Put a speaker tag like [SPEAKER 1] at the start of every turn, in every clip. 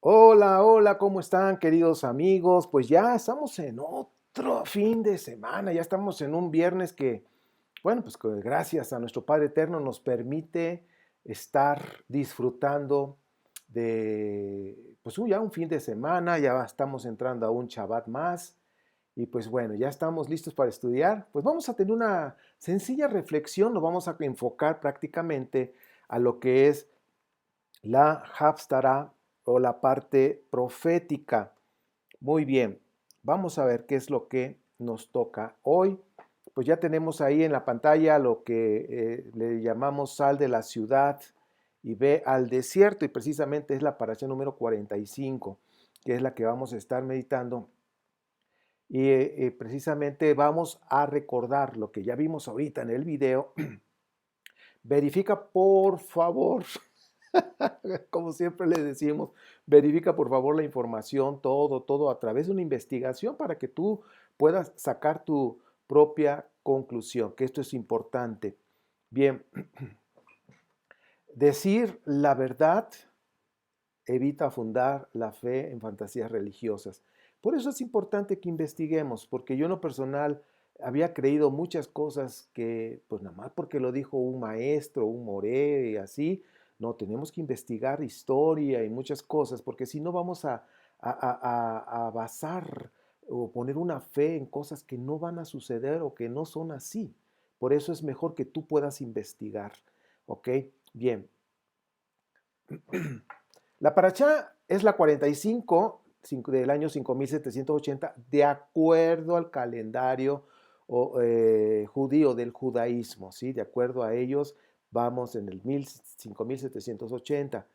[SPEAKER 1] Hola, hola, ¿cómo están, queridos amigos? Pues ya estamos en otro fin de semana, ya estamos en un viernes que, bueno, pues que gracias a nuestro Padre Eterno nos permite estar disfrutando de, pues ya un fin de semana, ya estamos entrando a un Shabbat más y pues bueno, ya estamos listos para estudiar. Pues vamos a tener una sencilla reflexión, nos vamos a enfocar prácticamente a lo que es la Haftarah o la parte profética. Muy bien, vamos a ver qué es lo que nos toca hoy. Pues ya tenemos ahí en la pantalla lo que le llamamos sal de la ciudad y ve al desierto, y precisamente es la parasha número 45, que es la que vamos a estar meditando. Y precisamente vamos a recordar lo que ya vimos ahorita en el video. Verifica por favor, como siempre le decimos, verifica por favor la información, todo a través de una investigación para que tú puedas sacar tu propia conclusión, que esto es importante. Bien, decir la verdad evita fundar la fe en fantasías religiosas. Por eso es importante que investiguemos, porque yo en lo personal había creído muchas cosas que, pues nada más porque lo dijo un maestro, un moré y así, no, tenemos que investigar historia y muchas cosas, porque si no vamos a basar o poner una fe en cosas que no van a suceder o que no son así. Por eso es mejor que tú puedas investigar. ¿Ok? Bien. La paracha es la 45 del año 5780 de acuerdo al calendario judío del judaísmo, ¿sí? De acuerdo a ellos, vamos en el 5780.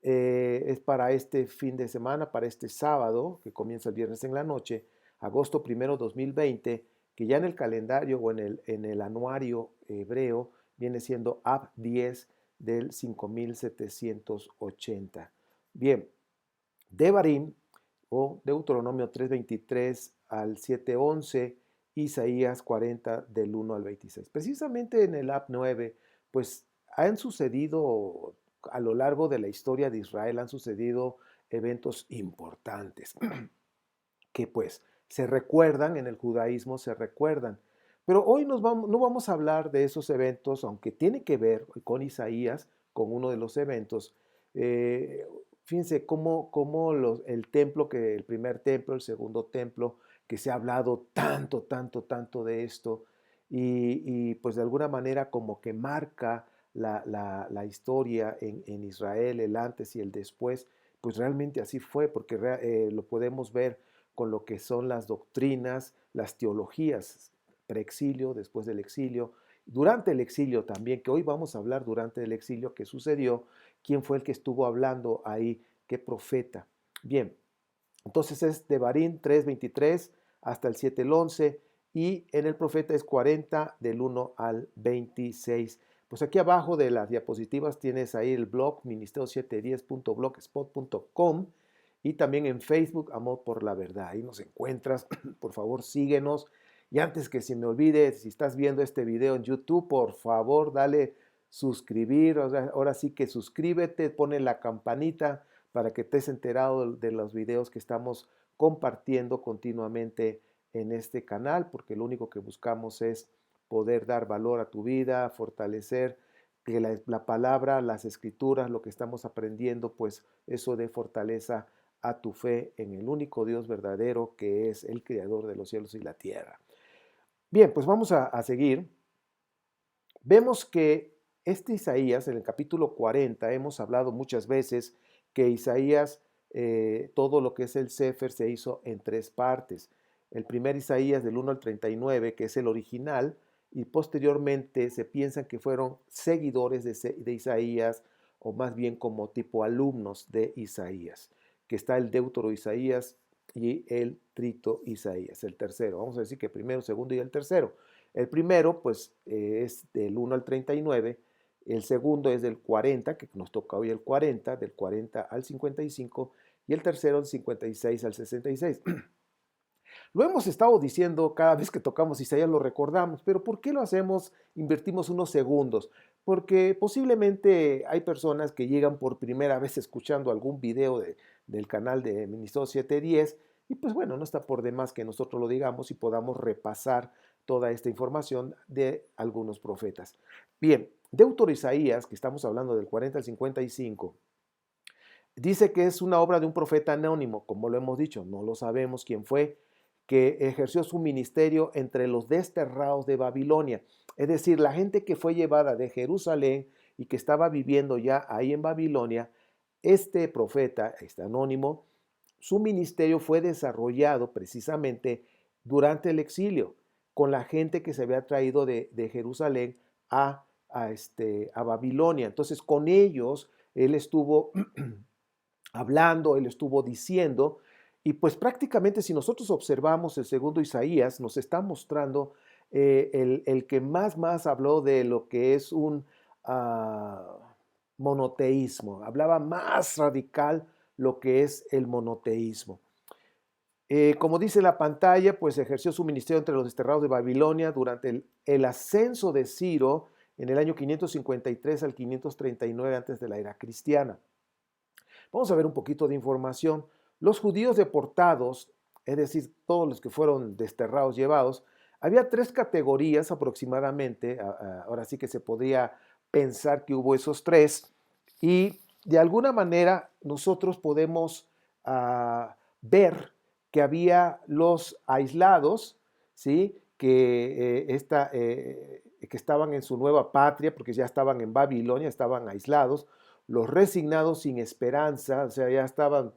[SPEAKER 1] Es para este fin de semana, para este sábado, que comienza el viernes en la noche, agosto 1, 2020, que ya en el calendario o en el anuario hebreo viene siendo Ab 10 del 5780. Bien, Devarim o Deuteronomio 3:23 al 7:11, Isaías 40 del 1 al 26. Precisamente en el Ab 9, pues han sucedido a lo largo de la historia de Israel, han sucedido eventos importantes que pues se recuerdan en el judaísmo, se recuerdan. Pero hoy no vamos a hablar de esos eventos, aunque tiene que ver con Isaías, con uno de los eventos. Eh, Fíjense cómo el templo, que el primer templo, el segundo templo, que se ha hablado tanto de esto, y pues de alguna manera como que marca la historia en Israel, el antes y el después, pues realmente así fue, porque lo podemos ver con lo que son las doctrinas, las teologías, preexilio, después del exilio, durante el exilio también, que hoy vamos a hablar durante el exilio, qué sucedió, quién fue el que estuvo hablando ahí, qué profeta. Bien, entonces es de Barín 3:23 hasta el 7:11 y en el profeta es 40 del 1 al 26. Pues aquí abajo de las diapositivas tienes ahí el blog ministerio710.blogspot.com y también en Facebook Amor por la Verdad. Ahí nos encuentras. Por favor, síguenos. Y antes que se me olvide, si estás viendo este video en YouTube, por favor, dale suscribir. O sea, ahora sí que suscríbete, pone la campanita para que estés enterado de los videos que estamos compartiendo continuamente en este canal, porque lo único que buscamos es poder dar valor a tu vida, fortalecer que la palabra, las escrituras, lo que estamos aprendiendo, pues eso dé fortaleza a tu fe en el único Dios verdadero que es el creador de los cielos y la tierra. Bien, pues vamos a seguir. Vemos que este Isaías, en el capítulo 40, hemos hablado muchas veces que Isaías, todo lo que es el Sefer se hizo en tres partes. El primer Isaías del 1 al 39, que es el original, y posteriormente se piensa que fueron seguidores de Isaías, o más bien como tipo alumnos de Isaías, que está el Deutero Isaías y el Trito Isaías, el tercero. Vamos a decir que el primero, segundo y el tercero. El primero, pues, es del 1 al 39, el segundo es del 40, que nos toca hoy el 40, del 40 al 55, y el tercero del 56 al 66. Lo hemos estado diciendo cada vez que tocamos Isaías, lo recordamos, pero ¿por qué lo hacemos? Invertimos unos segundos. Porque posiblemente hay personas que llegan por primera vez escuchando algún video del canal de Ministerio 710. Y pues bueno, no está por demás que nosotros lo digamos y podamos repasar toda esta información de algunos profetas. Bien, Deutero Isaías, que estamos hablando del 40 al 55, dice que es una obra de un profeta anónimo, como lo hemos dicho, no lo sabemos quién fue, que ejerció su ministerio entre los desterrados de Babilonia. Es decir, la gente que fue llevada de Jerusalén y que estaba viviendo ya ahí en Babilonia, este profeta, este anónimo, su ministerio fue desarrollado precisamente durante el exilio, con la gente que se había traído de Jerusalén a Babilonia. Entonces, con ellos, él estuvo hablando, él estuvo diciendo, y pues prácticamente si nosotros observamos el segundo Isaías, nos está mostrando el que más habló de lo que es un monoteísmo, hablaba más radical lo que es el monoteísmo. Como dice la pantalla, pues ejerció su ministerio entre los desterrados de Babilonia durante el ascenso de Ciro en el año 553 al 539 antes de la era cristiana. Vamos a ver un poquito de información. Los judíos deportados, es decir, todos los que fueron desterrados, llevados, había 3 categorías aproximadamente, ahora sí que se podría pensar que hubo esos 3, y de alguna manera nosotros podemos ver que había los aislados, ¿sí? Que estaban en su nueva patria, porque ya estaban en Babilonia, estaban aislados, los resignados sin esperanza, o sea, ya estaban,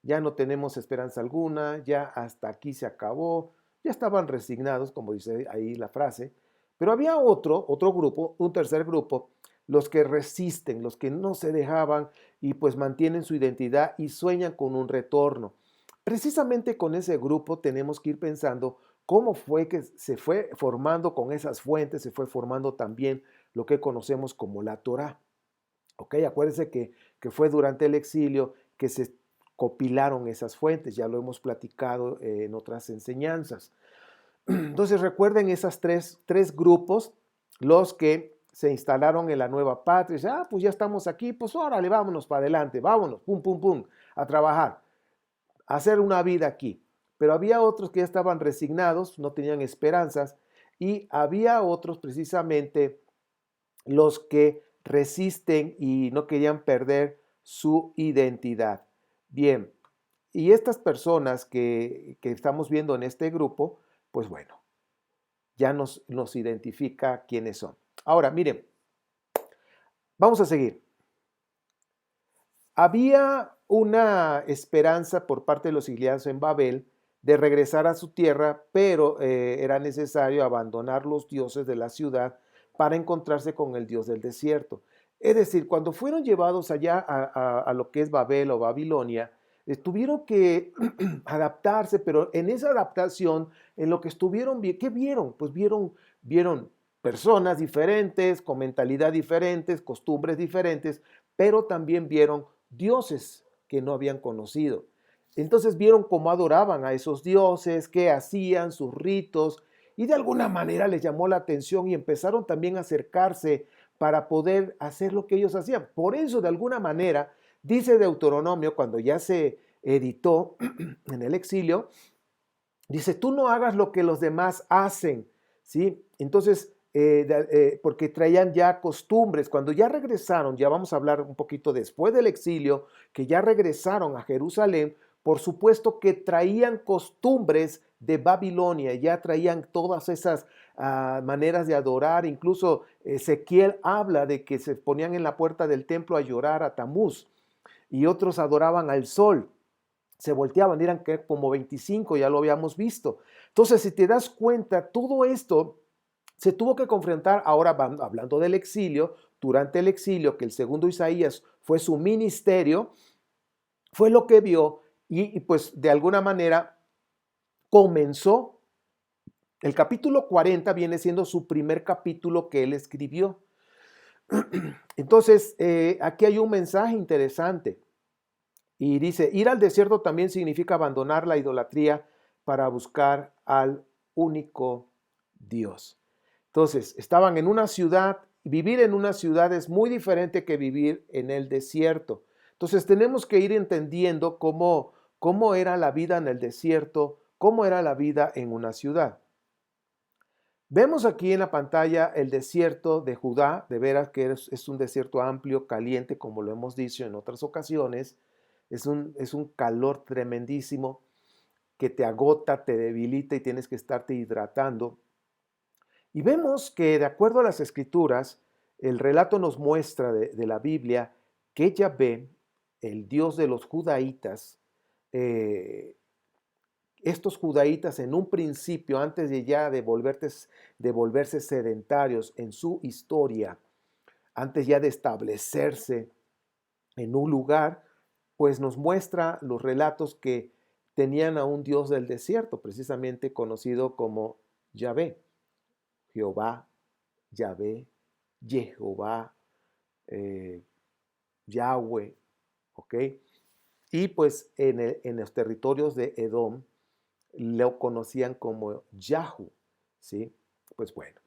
[SPEAKER 1] ya no tenemos esperanza alguna, ya hasta aquí se acabó, ya estaban resignados, como dice ahí la frase, pero había otro grupo, un tercer grupo, los que resisten, los que no se dejaban y pues mantienen su identidad y sueñan con un retorno. Precisamente con ese grupo tenemos que ir pensando cómo fue que se fue formando con esas fuentes, se fue formando también lo que conocemos como la Torá. Ok, acuérdense que fue durante el exilio que se copilaron esas fuentes, ya lo hemos platicado en otras enseñanzas. Entonces recuerden esas tres grupos, los que se instalaron en la nueva patria, y pues ya estamos aquí, pues órale, vámonos para adelante, vámonos, pum, pum, pum, a trabajar, a hacer una vida aquí. Pero había otros que ya estaban resignados, no tenían esperanzas, y había otros precisamente los que resisten y no querían perder su identidad. Bien, y estas personas que estamos viendo en este grupo, pues bueno, ya nos identifica quiénes son. Ahora, miren, vamos a seguir. Había una esperanza por parte de los exiliados en Babel de regresar a su tierra, pero era necesario abandonar los dioses de la ciudad para encontrarse con el Dios del desierto. Es decir, cuando fueron llevados allá a lo que es Babel o Babilonia, tuvieron que adaptarse, pero en esa adaptación, en lo que estuvieron, ¿qué vieron? Pues vieron personas diferentes, con mentalidad diferentes, costumbres diferentes, pero también vieron dioses que no habían conocido. Entonces vieron cómo adoraban a esos dioses, qué hacían, sus ritos, y de alguna manera les llamó la atención y empezaron también a acercarse para poder hacer lo que ellos hacían. Por eso, de alguna manera, dice Deuteronomio, cuando ya se editó en el exilio, dice, tú no hagas lo que los demás hacen, ¿sí? Entonces, porque traían ya costumbres. Cuando ya regresaron, ya vamos a hablar un poquito después del exilio, que ya regresaron a Jerusalén, por supuesto que traían costumbres de Babilonia, ya traían todas esas maneras de adorar. Incluso Ezequiel habla de que se ponían en la puerta del templo a llorar a Tamuz y otros adoraban al sol. Se volteaban, eran como 25, ya lo habíamos visto. Entonces, si te das cuenta, todo esto se tuvo que confrontar, ahora hablando del exilio, durante el exilio, que el segundo Isaías fue su ministerio, fue lo que vio y pues de alguna manera comenzó. El capítulo 40 viene siendo su primer capítulo que él escribió. Entonces, aquí hay un mensaje interesante. Y dice, ir al desierto también significa abandonar la idolatría para buscar al único Dios. Entonces, estaban en una ciudad, vivir en una ciudad es muy diferente que vivir en el desierto. Entonces tenemos que ir entendiendo cómo era la vida en el desierto, cómo era la vida en una ciudad. Vemos aquí en la pantalla el desierto de Judá, de veras que es un desierto amplio, caliente, como lo hemos dicho en otras ocasiones. Es un calor tremendísimo que te agota, te debilita y tienes que estarte hidratando. Y vemos que de acuerdo a las escrituras, el relato nos muestra de la Biblia que Yahvé, el Dios de los judaítas, eh, estos judaítas en un principio, antes de ya de volverse sedentarios en su historia, antes ya de establecerse en un lugar, pues nos muestra los relatos que tenían a un Dios del desierto, precisamente conocido como Yahvé, Jehová, Yahvé, Jehová, eh, Yahweh, ¿ok? Y pues en los territorios de Edom lo conocían como Yahu, ¿sí? Pues bueno,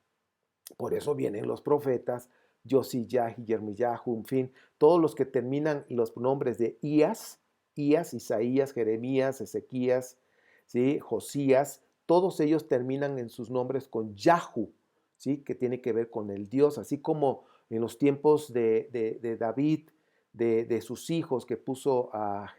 [SPEAKER 1] por eso vienen los profetas, Josiyah, Yermiyahu, en fin, todos los que terminan los nombres de Ías, Isaías, Jeremías, Ezequías, ¿sí? Josías, todos ellos terminan en sus nombres con Yahu, ¿sí? Que tiene que ver con el Dios, así como en los tiempos de David, de sus hijos que puso a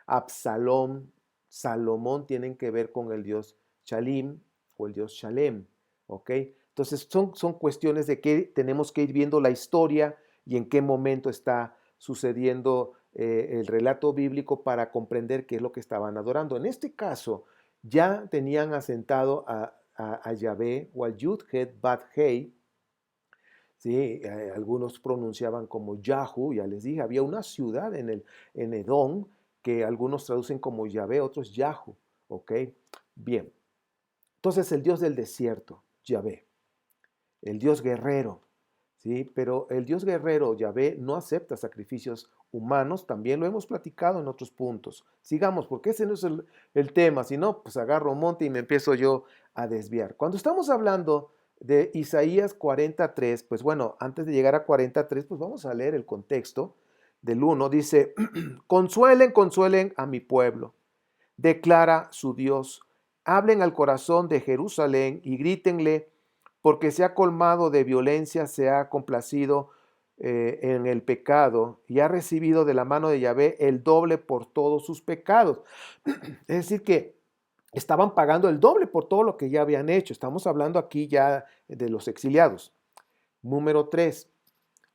[SPEAKER 1] Absalom, Salomón, tienen que ver con el Dios Shalim o el Dios Shalem, ¿ok? Entonces son cuestiones de que tenemos que ir viendo la historia y en qué momento está sucediendo el relato bíblico para comprender qué es lo que estaban adorando. En este caso, ya tenían asentado a Yahvé o al Yud-Het Bat-Hei, ¿sí? Algunos pronunciaban como Yahu, ya les dije, había una ciudad en Edom que algunos traducen como Yahvé, otros Yahu, ¿ok? Bien, entonces el Dios del desierto, Yahvé, el Dios guerrero, ¿sí? Pero el Dios guerrero, Yahvé, no acepta sacrificios humanos, también lo hemos platicado en otros puntos. Sigamos, porque ese no es el tema, si no, pues agarro un monte y me empiezo yo a desviar. Cuando estamos hablando de Isaías 43, pues bueno, antes de llegar a 43, pues vamos a leer el contexto del 1. Dice, consuelen, consuelen a mi pueblo, declara su Dios. Hablen al corazón de Jerusalén y grítenle, porque se ha colmado de violencia, se ha complacido en el pecado y ha recibido de la mano de Yahvé el doble por todos sus pecados. Es decir, que estaban pagando el doble por todo lo que ya habían hecho. Estamos hablando aquí ya de los exiliados. Número 3,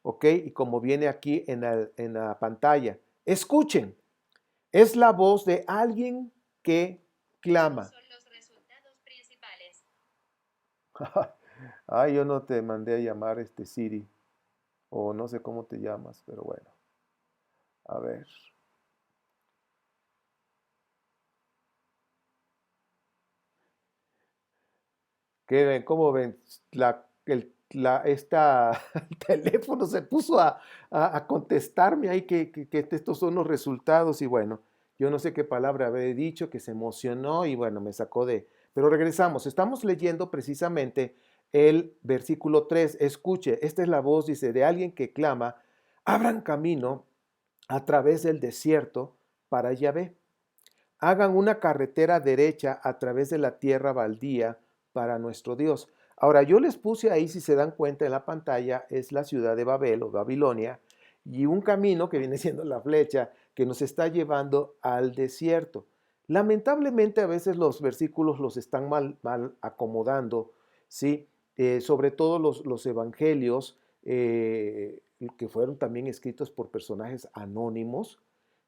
[SPEAKER 1] ¿ok? Y como viene aquí en la pantalla, escuchen, es la voz de alguien que clama. Son los resultados principales. Ay, yo no te mandé a llamar Siri, o no sé cómo te llamas, pero bueno. A ver. ¿Qué ven? ¿Cómo ven? El teléfono se puso a contestarme ahí que estos son los resultados y bueno, yo no sé qué palabra habré dicho, que se emocionó y bueno, me sacó de... Pero regresamos, estamos leyendo precisamente el versículo 3. Escuche, esta es la voz, dice, de alguien que clama, abran camino a través del desierto para Yahvé. Hagan una carretera derecha a través de la tierra baldía para nuestro Dios. Ahora, yo les puse ahí, si se dan cuenta en la pantalla, es la ciudad de Babel o Babilonia, y un camino que viene siendo la flecha que nos está llevando al desierto. Lamentablemente a veces los versículos los están mal acomodando, ¿sí? Sobre todo los evangelios que fueron también escritos por personajes anónimos,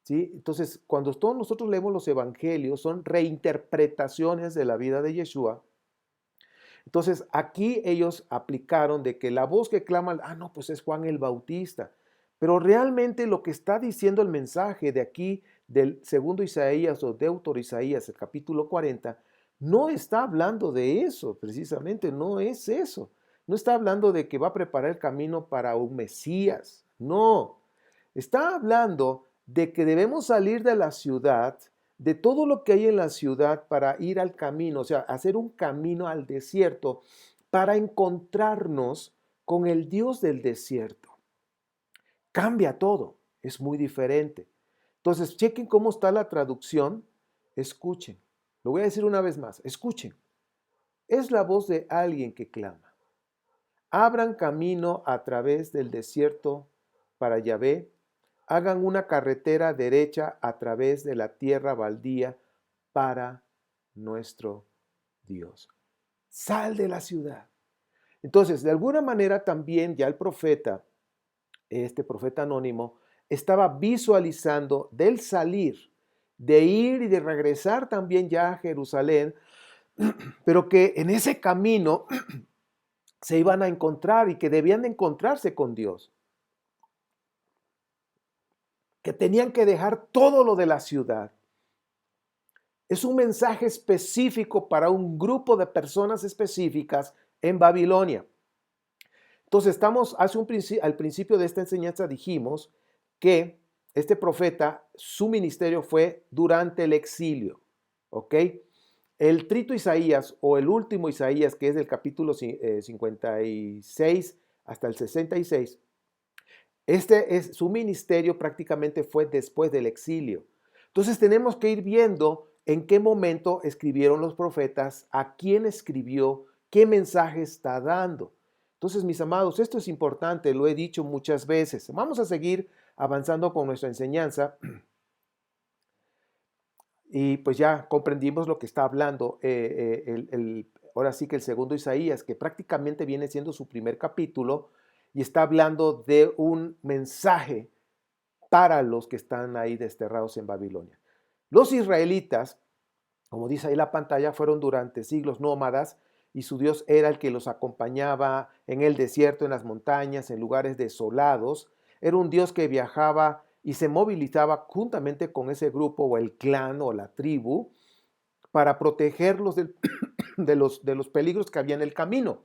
[SPEAKER 1] ¿sí? Entonces, cuando todos nosotros leemos los evangelios, son reinterpretaciones de la vida de Yeshua. Entonces, aquí ellos aplicaron de que la voz que clama, no, pues es Juan el Bautista. Pero realmente lo que está diciendo el mensaje de aquí, del segundo Isaías o Deutero Isaías, el capítulo 40, no está hablando de eso, precisamente, no es eso. No está hablando de que va a preparar el camino para un Mesías, no. Está hablando de que debemos salir de la ciudad, de todo lo que hay en la ciudad para ir al camino, o sea, hacer un camino al desierto para encontrarnos con el Dios del desierto. Cambia todo. es muy diferente. Entonces, chequen cómo está la traducción, escuchen. Lo voy a decir una vez más, escuchen. Es la voz de alguien que clama. Abran camino a través del desierto para Yahvé. Hagan una carretera derecha a través de la tierra baldía para nuestro Dios. Sal de la ciudad. Entonces, de alguna manera también ya el profeta, este profeta anónimo, estaba visualizando del salir, de ir y de regresar también ya a Jerusalén, pero que en ese camino se iban a encontrar y que debían de encontrarse con Dios, que tenían que dejar todo lo de la ciudad. Es un mensaje específico para un grupo de personas específicas en Babilonia. Entonces, al principio de esta enseñanza dijimos que este profeta, su ministerio fue durante el exilio, ¿ok? El trito Isaías o el último Isaías, que es del capítulo 56 hasta el 66, su ministerio prácticamente fue después del exilio. Entonces tenemos que ir viendo en qué momento escribieron los profetas, a quién escribió, qué mensaje está dando. Entonces, mis amados, esto es importante, lo he dicho muchas veces. Vamos a seguir avanzando con nuestra enseñanza. Y pues ya comprendimos lo que está hablando ahora sí que el segundo Isaías, que prácticamente viene siendo su primer capítulo y está hablando de un mensaje para los que están ahí desterrados en Babilonia. Los israelitas, como dice ahí la pantalla, fueron durante siglos nómadas y su Dios era el que los acompañaba en el desierto, en las montañas, en lugares desolados. Era un Dios que viajaba y se movilizaba juntamente con ese grupo o el clan o la tribu para protegerlos de los peligros que había en el camino.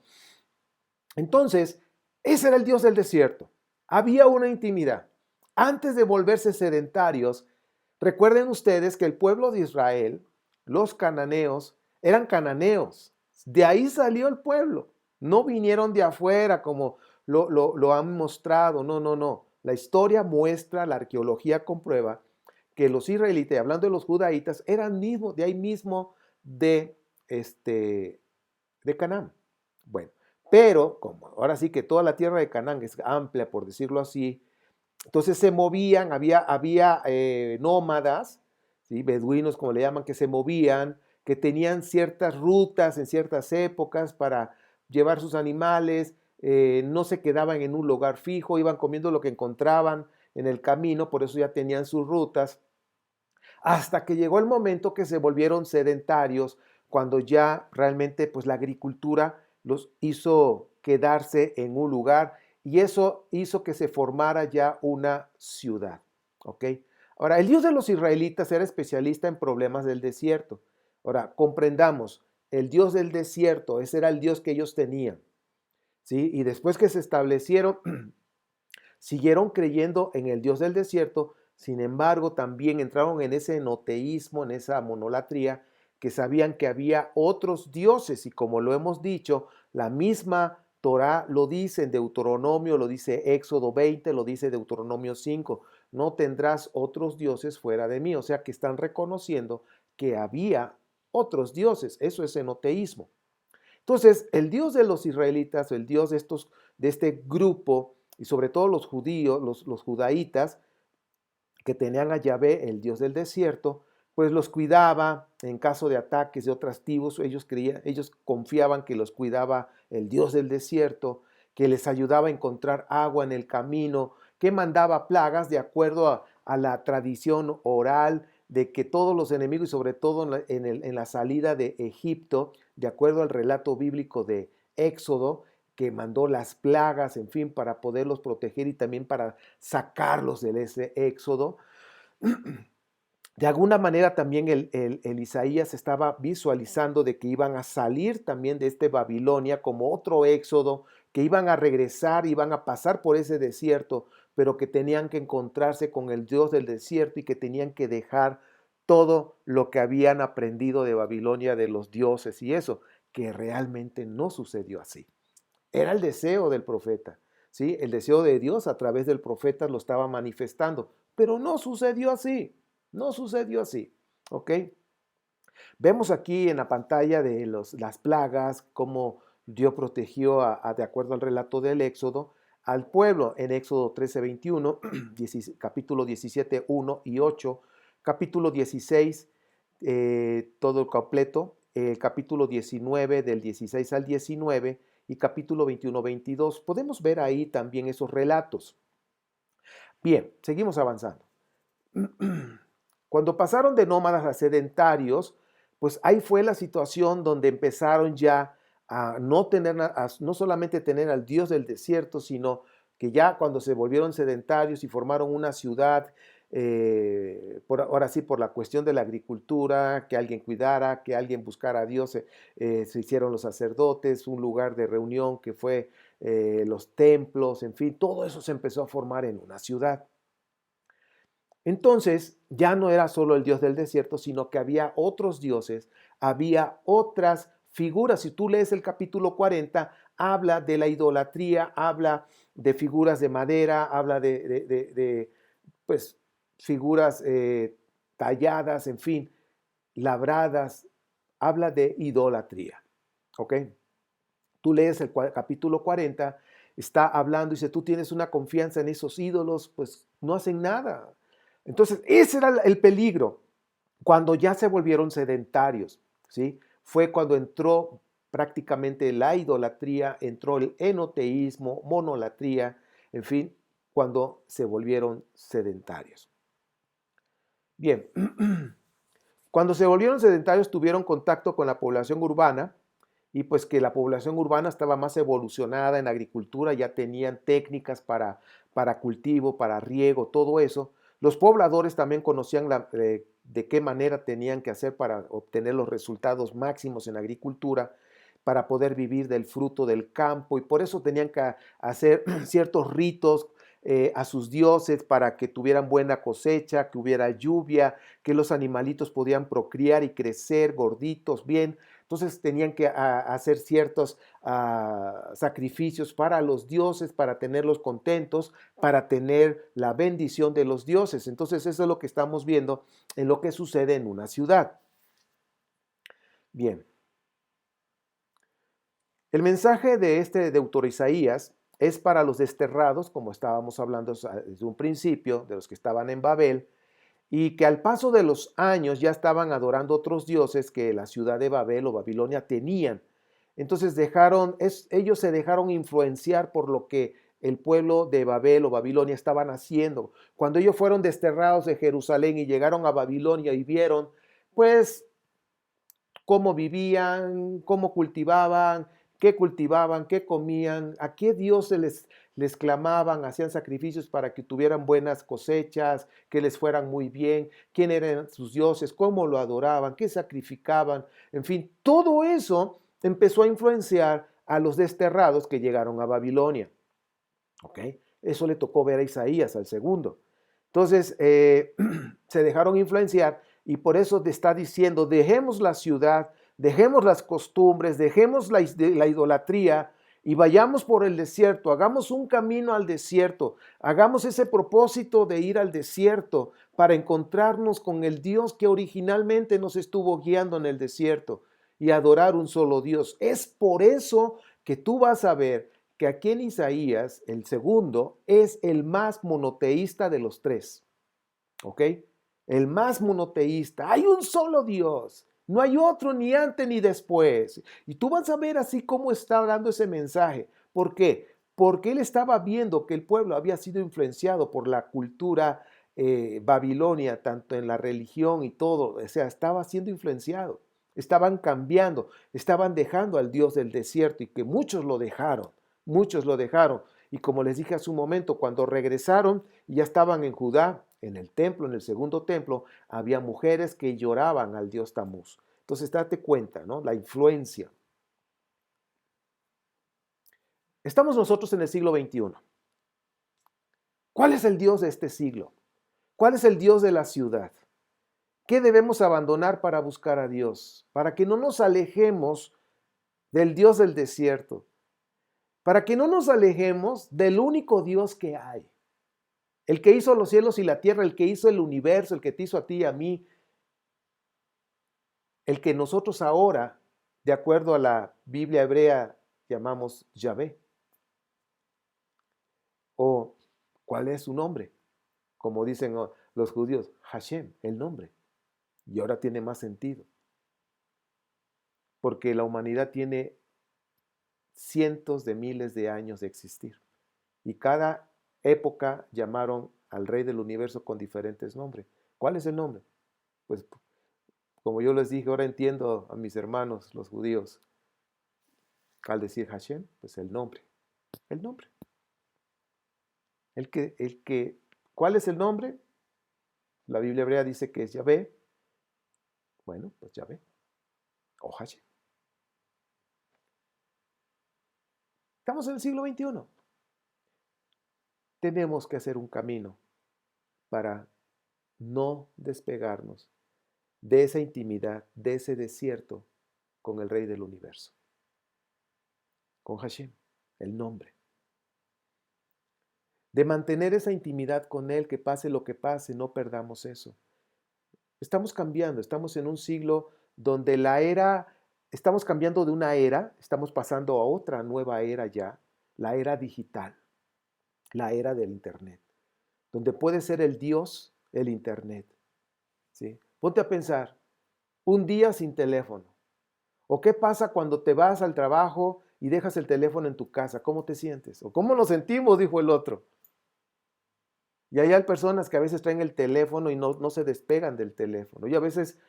[SPEAKER 1] Entonces, ese era el Dios del desierto. Había una intimidad. Antes de volverse sedentarios, recuerden ustedes que el pueblo de Israel, los cananeos, eran cananeos. De ahí salió el pueblo. No vinieron de afuera como lo han mostrado. No, no, no. La historia muestra, la arqueología comprueba que los israelitas, hablando de los judaítas, eran mismos, de ahí mismo de Canaán. Bueno, pero como ahora sí que toda la tierra de Canaán es amplia, por decirlo así, entonces se movían, había nómadas, ¿sí? Beduinos como le llaman, que se movían, que tenían ciertas rutas en ciertas épocas para llevar sus animales, no se quedaban en un lugar fijo, iban comiendo lo que encontraban en el camino, por eso ya tenían sus rutas, hasta que llegó el momento que se volvieron sedentarios, cuando ya realmente pues la agricultura los hizo quedarse en un lugar y eso hizo que se formara ya una ciudad, ¿ok? Ahora, el Dios de los israelitas era especialista en problemas del desierto. Ahora, comprendamos, el Dios del desierto, ese era el Dios que ellos tenían, ¿sí? Y después que se establecieron, siguieron creyendo en el Dios del desierto, sin embargo, también entraron en ese enoteísmo, en esa monolatría, que sabían que había otros dioses y como lo hemos dicho, la misma Torá lo dice en Deuteronomio, lo dice Éxodo 20, lo dice Deuteronomio 5, no tendrás otros dioses fuera de mí, o sea que están reconociendo que había otros dioses, eso es enoteísmo. Entonces, el Dios de los israelitas, el Dios de este grupo, y sobre todo los judíos, los judaítas, que tenían a Yahvé, el Dios del desierto, pues los cuidaba en caso de ataques de otras tribus. Ellos confiaban que los cuidaba el Dios del desierto, que les ayudaba a encontrar agua en el camino, que mandaba plagas de acuerdo a la tradición oral de que todos los enemigos, y sobre todo en la salida de Egipto, de acuerdo al relato bíblico de Éxodo, que mandó las plagas, en fin, para poderlos proteger y también para sacarlos de ese éxodo. De alguna manera también el Isaías estaba visualizando de que iban a salir también de este Babilonia como otro éxodo, que iban a regresar, iban a pasar por ese desierto, pero que tenían que encontrarse con el Dios del desierto y que tenían que dejar todo lo que habían aprendido de Babilonia, de los dioses y eso, que realmente no sucedió así. Era el deseo del profeta. ¿sí? El deseo de Dios a través del profeta lo estaba manifestando, pero no sucedió así, no sucedió así, ¿ok? Vemos aquí en la pantalla de las plagas, cómo Dios protegió, de acuerdo al relato del Éxodo, al pueblo en Éxodo 13:21, capítulo 17, 1 y 8, capítulo 16, todo completo, el capítulo 19 del 16 al 19 y capítulo 21, 22. Podemos ver ahí también esos relatos. Bien, seguimos avanzando. Cuando pasaron de nómadas a sedentarios, pues ahí fue la situación donde empezaron ya a no tener, no solamente tener al Dios del desierto, sino que ya cuando se volvieron sedentarios y formaron una ciudad, ahora sí, por la cuestión de la agricultura, que alguien cuidara, que alguien buscara a Dios, se hicieron los sacerdotes, un lugar de reunión que fue los templos, en fin, todo eso se empezó a formar en una ciudad. Entonces, ya no era solo el Dios del desierto, sino que había otros dioses, había otras figuras. Si tú lees el capítulo 40, habla de la idolatría, habla de figuras de madera, habla de pues, figuras talladas, en fin, labradas, habla de idolatría. ¿Ok? Tú lees el capítulo 40, está hablando y dice, tú tienes una confianza en esos ídolos, pues no hacen nada. Entonces, ese era el peligro. Cuando ya se volvieron sedentarios, ¿sí? Fue cuando entró prácticamente la idolatría, entró el enoteísmo, monolatría, en fin, cuando se volvieron sedentarios. Bien, cuando se volvieron sedentarios tuvieron contacto con la población urbana, y pues que la población urbana estaba más evolucionada en agricultura, ya tenían técnicas para cultivo, para riego, todo eso. Los pobladores también conocían de qué manera tenían que hacer para obtener los resultados máximos en agricultura, para poder vivir del fruto del campo, y por eso tenían que hacer ciertos ritos a sus dioses para que tuvieran buena cosecha, que hubiera lluvia, que los animalitos podían procrear y crecer gorditos bien. Entonces tenían que hacer ciertos sacrificios para los dioses, para tenerlos contentos, para tener la bendición de los dioses. Entonces eso es lo que estamos viendo en lo que sucede en una ciudad. Bien. El mensaje de este deutero Isaías es para los desterrados, como estábamos hablando desde un principio, de los que estaban en Babel, y que al paso de los años ya estaban adorando otros dioses que la ciudad de Babel o Babilonia tenían. Entonces ellos se dejaron influenciar por lo que el pueblo de Babel o Babilonia estaban haciendo. Cuando ellos fueron desterrados de Jerusalén y llegaron a Babilonia y vieron, pues, cómo vivían, cómo cultivaban, qué comían, a qué Dios les clamaban, hacían sacrificios para que tuvieran buenas cosechas, que les fueran muy bien, quién eran sus dioses, cómo lo adoraban, qué sacrificaban, en fin, todo eso empezó a influenciar a los desterrados que llegaron a Babilonia. ¿Ok? Eso le tocó ver a Isaías, al segundo. Entonces, se dejaron influenciar y por eso te está diciendo, dejemos la ciudad, dejemos las costumbres, dejemos la idolatría y vayamos por el desierto, hagamos un camino al desierto, hagamos ese propósito de ir al desierto para encontrarnos con el Dios que originalmente nos estuvo guiando en el desierto y adorar un solo Dios. Es por eso que tú vas a ver que aquí en Isaías, el segundo, es el más monoteísta de los tres. ¿Ok? El más monoteísta. Hay un solo Dios. No hay otro ni antes ni después. Y tú vas a ver así cómo está dando ese mensaje. ¿Por qué? Porque él estaba viendo que el pueblo había sido influenciado por la cultura babilonia, tanto en la religión y todo. O sea, estaba siendo influenciado. Estaban cambiando, estaban dejando al Dios del desierto y que muchos lo dejaron. Muchos lo dejaron. Y como les dije hace un momento, cuando regresaron y ya estaban en Judá, en el templo, en el segundo templo, había mujeres que lloraban al dios Tamuz. Entonces, date cuenta, ¿no? La influencia. Estamos nosotros en el siglo XXI. ¿Cuál es el Dios de este siglo? ¿Cuál es el Dios de la ciudad? ¿Qué debemos abandonar para buscar a Dios? Para que no nos alejemos del Dios del desierto. para que no nos alejemos del único Dios que hay. El que hizo los cielos y la tierra, el que hizo el universo, el que te hizo a ti y a mí, el que nosotros ahora, de acuerdo a la Biblia hebrea, llamamos Yahvé. O, ¿cuál es su nombre? Como dicen los judíos, Hashem, el nombre. Y ahora tiene más sentido. Porque la humanidad tiene cientos de miles de años de existir. Y cada época llamaron al rey del universo con diferentes nombres. ¿Cuál es el nombre? Pues como yo les dije, ahora entiendo a mis hermanos, los judíos, al decir Hashem, pues el nombre. El nombre. ¿Cuál es el nombre? La Biblia hebrea dice que es Yahvé. Bueno, pues Yahvé. O Hashem. Estamos en el siglo XXI. Tenemos que hacer un camino para no despegarnos de esa intimidad, de ese desierto con el Rey del Universo, con Hashem, el nombre. De mantener esa intimidad con Él, que pase lo que pase, no perdamos eso. Estamos cambiando, estamos en un siglo donde estamos cambiando de una era, estamos pasando a otra nueva era ya, la era digital, la era del Internet, donde puede ser el Dios el Internet. ¿Sí? Ponte a pensar, un día sin teléfono. ¿O qué pasa cuando te vas al trabajo y dejas el teléfono en tu casa? ¿Cómo te sientes? ¿O cómo nos sentimos? Dijo el otro. Y hay personas que a veces traen el teléfono y no se despegan del teléfono. Yo a veces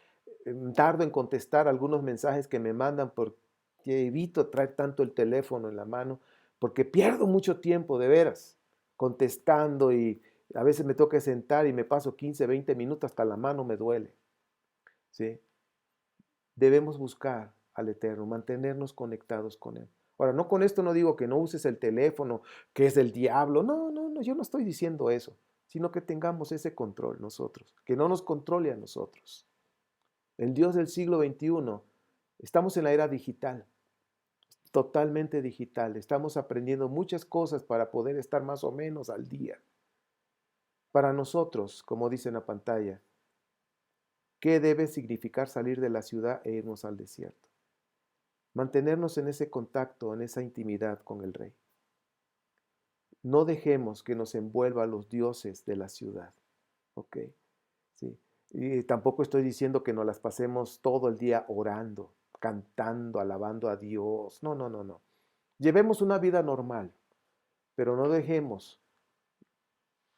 [SPEAKER 1] tardo en contestar algunos mensajes que me mandan porque evito traer tanto el teléfono en la mano, porque pierdo mucho tiempo, de veras, contestando, y a veces me toca sentar y me paso 15, 20 minutos, hasta la mano me duele. ¿Sí? Debemos buscar al Eterno, mantenernos conectados con Él. Ahora, no, con esto no digo que no uses el teléfono, que es del diablo. No, yo no estoy diciendo eso, sino que tengamos ese control nosotros, que no nos controle a nosotros. El Dios del siglo XXI, estamos en la era digital, totalmente digital. Estamos aprendiendo muchas cosas para poder estar más o menos al día. Para nosotros, como dice en la pantalla, ¿qué debe significar salir de la ciudad e irnos al desierto? Mantenernos en ese contacto, en esa intimidad con el Rey. No dejemos que nos envuelva los dioses de la ciudad. ¿Ok? Sí. Y tampoco estoy diciendo que nos las pasemos todo el día orando, cantando, alabando a Dios. No. Llevemos una vida normal, pero no dejemos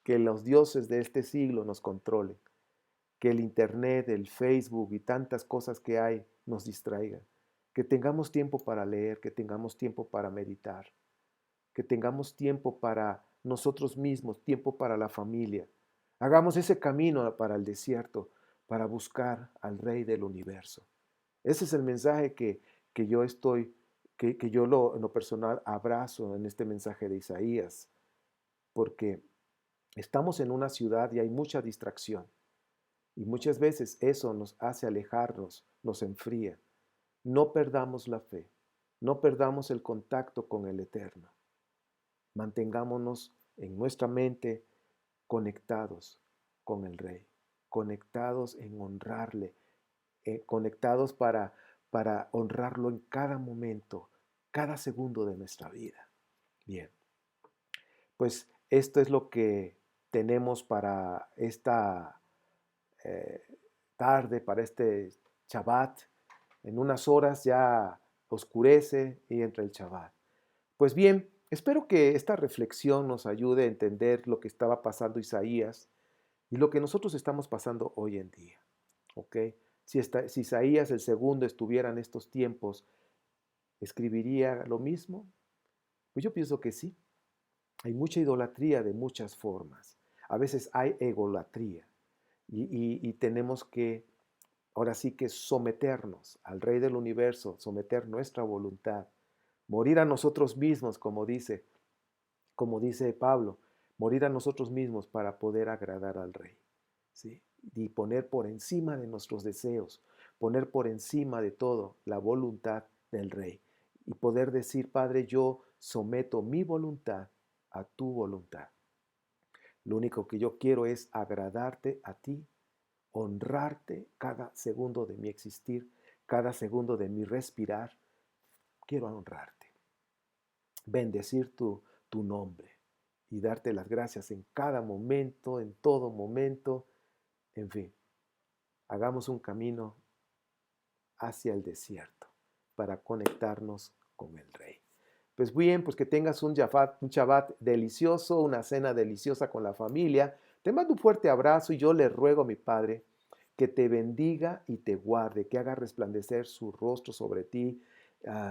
[SPEAKER 1] que los dioses de este siglo nos controlen, que el Internet, el Facebook y tantas cosas que hay nos distraigan. Que tengamos tiempo para leer, que tengamos tiempo para meditar, que tengamos tiempo para nosotros mismos, tiempo para la familia. Hagamos ese camino para el desierto, para buscar al Rey del universo. Ese es el mensaje que yo en lo personal abrazo en este mensaje de Isaías, porque estamos en una ciudad y hay mucha distracción. Y muchas veces eso nos hace alejarnos, nos enfría. No perdamos la fe, no perdamos el contacto con el Eterno. Mantengámonos en nuestra mente conectados con el Rey, conectados en honrarle, conectados para honrarlo en cada momento, cada segundo de nuestra vida. Bien, pues esto es lo que tenemos para esta tarde, para este Shabbat. En unas horas ya oscurece y entra el Shabbat. Pues bien, espero que esta reflexión nos ayude a entender lo que estaba pasando Isaías y lo que nosotros estamos pasando hoy en día. ¿Ok? Si Isaías el segundo estuviera en estos tiempos, ¿escribiría lo mismo? Pues yo pienso que sí. Hay mucha idolatría de muchas formas. A veces hay egolatría y tenemos que, ahora sí que someternos al Rey del universo, someter nuestra voluntad, morir a nosotros mismos, como dice Pablo, morir a nosotros mismos para poder agradar al Rey. ¿Sí? Y poner por encima de nuestros deseos, poner por encima de todo la voluntad del Rey. y poder decir, Padre, yo someto mi voluntad a tu voluntad. Lo único que yo quiero es agradarte a ti, honrarte cada segundo de mi existir, cada segundo de mi respirar. Quiero honrarte, bendecir tu nombre y darte las gracias en cada momento, en todo momento. En fin, hagamos un camino hacia el desierto para conectarnos con el Rey. Pues bien, pues que tengas un Shabbat delicioso, una cena deliciosa con la familia. Te mando un fuerte abrazo y yo le ruego a mi Padre que te bendiga y te guarde, que haga resplandecer su rostro sobre ti,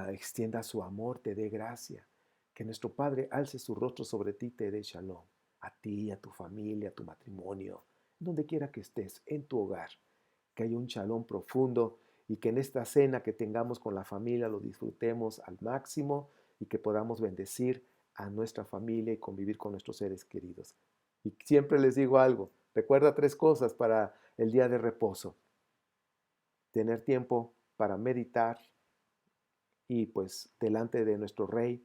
[SPEAKER 1] extienda su amor, te dé gracia. Que nuestro Padre alce su rostro sobre ti, te dé shalom. A ti, a tu familia, a tu matrimonio, donde quiera que estés, en tu hogar. Que haya un shalom profundo y que en esta cena que tengamos con la familia lo disfrutemos al máximo y que podamos bendecir a nuestra familia y convivir con nuestros seres queridos. Y siempre les digo algo, recuerda 3 cosas para el día de reposo. Tener tiempo para meditar y pues delante de nuestro Rey,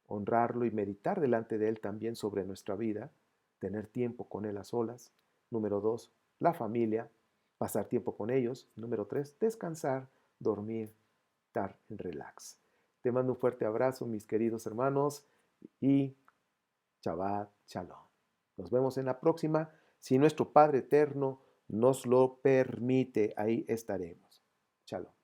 [SPEAKER 1] honrarlo y meditar delante de Él también sobre nuestra vida, tener tiempo con Él a solas. Número 2, la familia, pasar tiempo con ellos. Número 3, descansar, dormir, estar en relax. Te mando un fuerte abrazo, mis queridos hermanos, y Shabbat Shalom. Nos vemos en la próxima. Si nuestro Padre Eterno nos lo permite, ahí estaremos. Shalom.